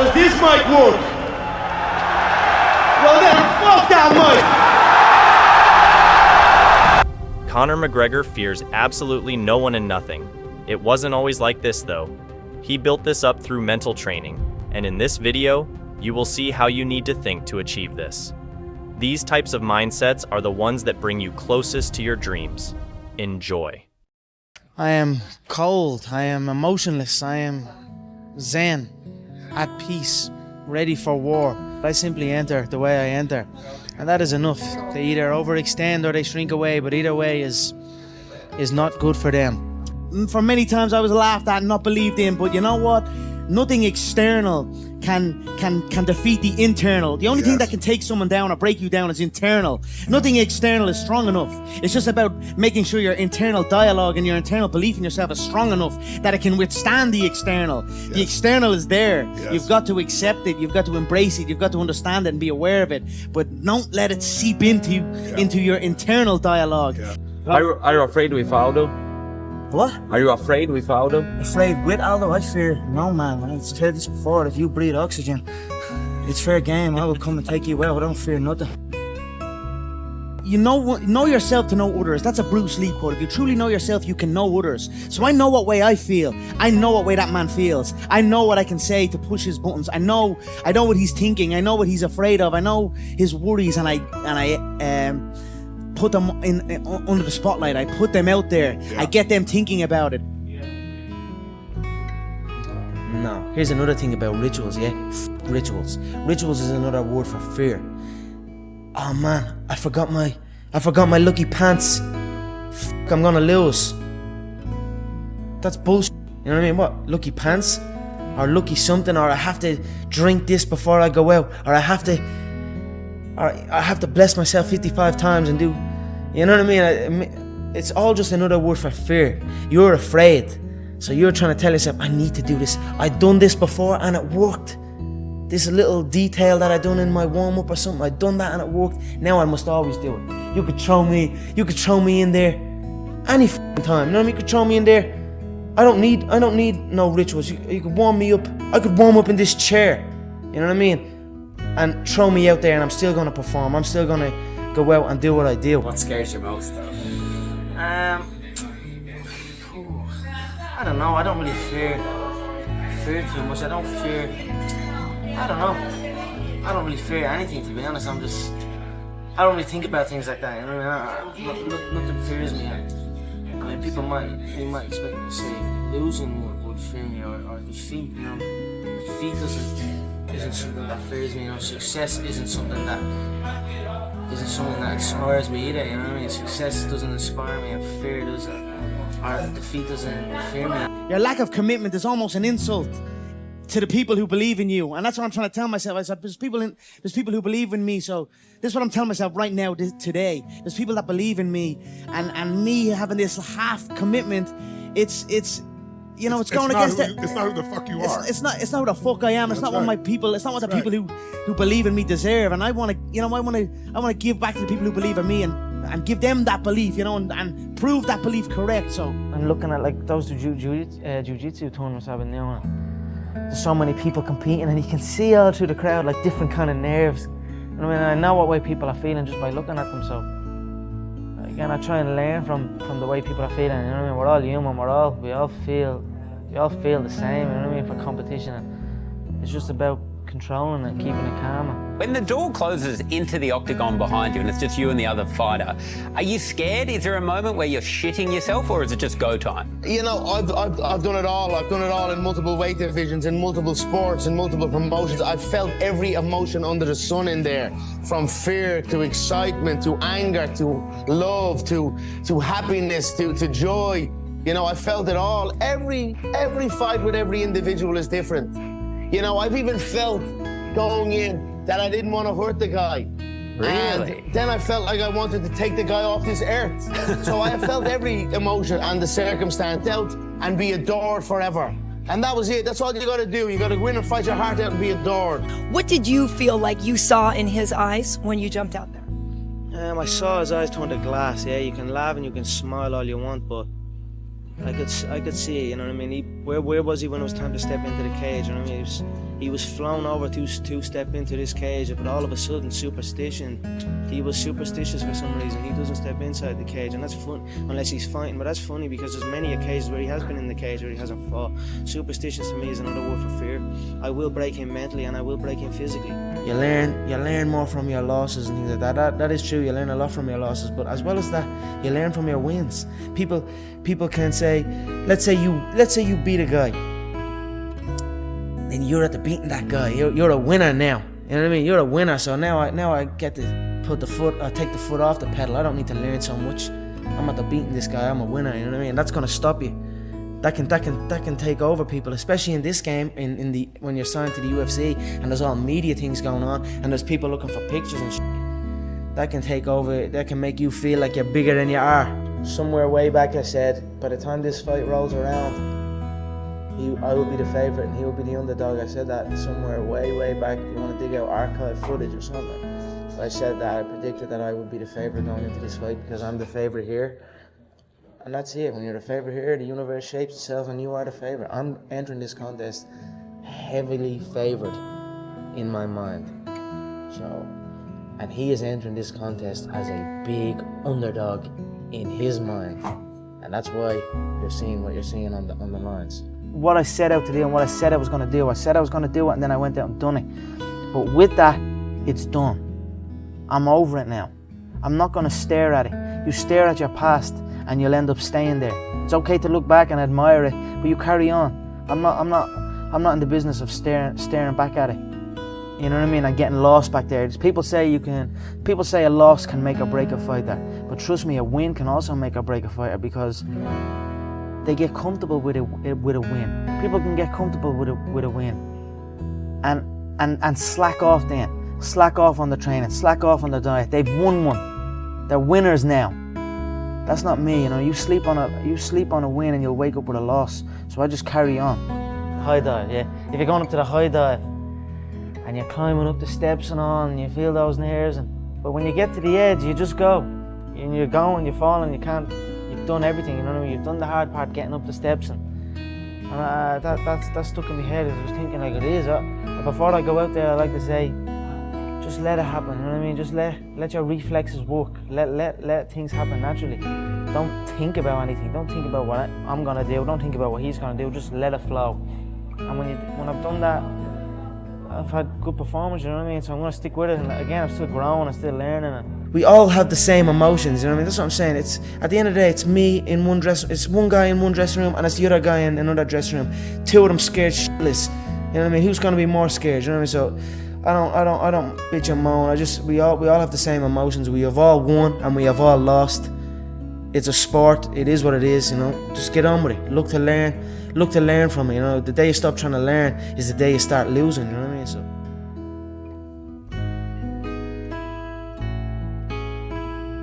Does this mic work? Well then, fuck that mic! Conor McGregor fears absolutely no one and nothing. It wasn't always like this though. He built this up through mental training, and in this video, you will see how you need to think to achieve this. These types of mindsets are the ones that bring you closest to your dreams. Enjoy. I am cold, I am emotionless, I am zen, at peace, ready for war. I simply enter the way I enter, and that is enough. They either overextend or they shrink away, but either way is not good for them. For many times I was laughed at and not believed in, but you know what? Nothing external can defeat the internal. The only thing that can take someone down or break you down is internal. Nothing external is strong enough. It's just about making sure your internal dialogue and your internal belief in yourself is strong enough that it can withstand the external. The external is there. You've got to accept it. You've got to embrace it. You've got to understand it and be aware of it. But don't let it seep into your internal dialogue. Are you afraid with Aldo? What? Are you afraid with Aldo? Afraid with Aldo? I fear no, man. I've said this before. If you breathe oxygen, it's fair game. I will come and take you out. I don't fear nothing. You know yourself to know others. That's a Bruce Lee quote. If you truly know yourself, you can know others. So I know what way I feel. I know what way that man feels. I know what I can say to push his buttons. I know what he's thinking. I know what he's afraid of. I know his worries, and I put them under the spotlight. I put them out there. I get them thinking about it. No. Here's another thing about rituals, rituals. Rituals is another word for fear. Oh man, I forgot my lucky pants. I'm gonna lose. That's bullshit. You know what I mean? What? Lucky pants? Or lucky something? Or I have to drink this before I go out? Or I have to bless myself 55 times and do, you know what I mean? It's all just another word for fear. You're afraid. So you're trying to tell yourself, I need to do this. I've done this before and it worked. This little detail that I done in my warm-up or something, I done that and it worked. Now I must always do it. You could throw me in there any f***ing time. You know what I mean? You could throw me in there. I don't need no rituals. You could warm me up. I could warm up in this chair. You know what I mean? And throw me out there and I'm still gonna perform. I'm still gonna go out and do what I do. What scares you most though? I don't know. I don't really fear too much. I don't really fear anything, to be honest. I don't really think about things like that. You know what I mean? Nothing fears me. I mean, people might expect me to say losing would fear me or defeat. You know, defeat isn't something that fears me. You know, success isn't something that inspires me either. You know what I mean? Success doesn't inspire me, and fear doesn't. Or defeat doesn't fear me. Your lack of commitment is almost an insult to the people who believe in you, and that's what I'm trying to tell myself. I said, there's people who believe in me, so this is what I'm telling myself right now, today. There's people that believe in me, and me having this half commitment, it's going against it. It's not who the fuck you are. It's not who the fuck I am. It's not what my people. It's not what the people who believe in me deserve. And I want to give back to the people who believe in me and give them that belief, and prove that belief correct. So I'm looking at like those jiu-jitsu tournaments I've been doing. There's so many people competing, and you can see all through the crowd like different kind of nerves. I mean, I know what way people are feeling just by looking at them. So again, I try and learn from the way people are feeling. You know what I mean? We're all human. We all feel the same. You know what I mean? For competition, and it's just about controlling it, keeping it calm. When the door closes into the octagon behind you and it's just you and the other fighter, are you scared? Is there a moment where you're shitting yourself, or is it just go time? You know, I've done it all. I've done it all in multiple weight divisions, in multiple sports, in multiple promotions. I've felt every emotion under the sun in there, from fear to excitement to anger to love to happiness to joy. You know, I felt it all. Every fight with every individual is different. You know, I've even felt going in that I didn't want to hurt the guy. Really? And then I felt like I wanted to take the guy off this earth. So I have felt every emotion and the circumstance out and be adored forever. And that was it. That's all you got to do. You got to win and fight your heart out and be adored. What did you feel like you saw in his eyes when you jumped out there? I saw his eyes turn to glass. Yeah, you can laugh and you can smile all you want, but I could see it. You know what I mean? Where was he when it was time to step into the cage? You know what I mean? He was flown over to step into this cage, but all of a sudden, he was superstitious for some reason. He doesn't step inside the cage, and that's fun unless he's fighting. But that's funny because there's many occasions where he has been in the cage where he hasn't fought. Superstitious to me is another word for fear. I will break him mentally and I will break him physically. You learn more from your losses and things like that. That is true. You learn a lot from your losses, but as well as that, you learn from your wins. People can say, let's say you beat a guy. Then you're at the beating that guy. You're a winner now. You know what I mean? You're a winner. So now I get to take the foot off the pedal. I don't need to learn so much. I'm at the beating this guy. I'm a winner. You know what I mean? That's gonna stop you. That can take over people, especially in this game. When you're signed to the UFC and there's all media things going on and there's people looking for pictures and shit. That can take over. That can make you feel like you're bigger than you are. Somewhere way back, I said, by the time this fight rolls around, I will be the favourite and he will be the underdog. I said that somewhere way back. If you want to dig out archive footage or something. So I said that, I predicted that I would be the favourite going into this fight because I'm the favourite here. And that's it. When you're the favourite here, the universe shapes itself and you are the favourite. I'm entering this contest heavily favoured in my mind. And he is entering this contest as a big underdog in his mind. And that's why you're seeing what you're seeing on the lines. What I set out to do and what I said I was going to do. I said I was going to do it and then I went out and done it. But with that, it's done. I'm over it now. I'm not going to stare at it. You stare at your past and you'll end up staying there. It's okay to look back and admire it, but you carry on. I'm not in the business of staring back at it. You know what I mean? And getting lost back there. People say a loss can make or break a fighter, but trust me, a win can also make or break a fighter because they get comfortable with a win. People can get comfortable with a win, and slack off then. Slack off on the training. Slack off on the diet. They've won one. They're winners now. That's not me. You know, you sleep on a win and you'll wake up with a loss. So I just carry on. High dive, yeah. If you're going up to the high dive and you're climbing up the steps and all, and you feel those nerves, but when you get to the edge, you just go. And you're going, you're falling, you've done everything, you know what I mean? You've done the hard part, getting up the steps, and that stuck in my head. I was thinking like it is. Before I go out there, I like to say, just let it happen, you know what I mean? Just let your reflexes work. Let things happen naturally. Don't think about anything. Don't think about what I'm gonna do. Don't think about what he's gonna do. Just let it flow. And when I've done that, I've had good performance, you know what I mean? So I'm gonna stick with it. And again, I'm still growing, I'm still learning. And we all have the same emotions, you know what I mean? That's what I'm saying. It's at the end of the day, it's me in one it's one guy in one dressing room and it's the other guy in another dressing room. Two of them scared shitless. You know what I mean? Who's gonna be more scared? You know what I mean? So I don't bitch and moan. We all have the same emotions. We have all won and we have all lost. It's a sport. It is what it is, you know. Just get on with it. Look to learn from it, you know. The day you stop trying to learn is the day you start losing, you know what I mean? So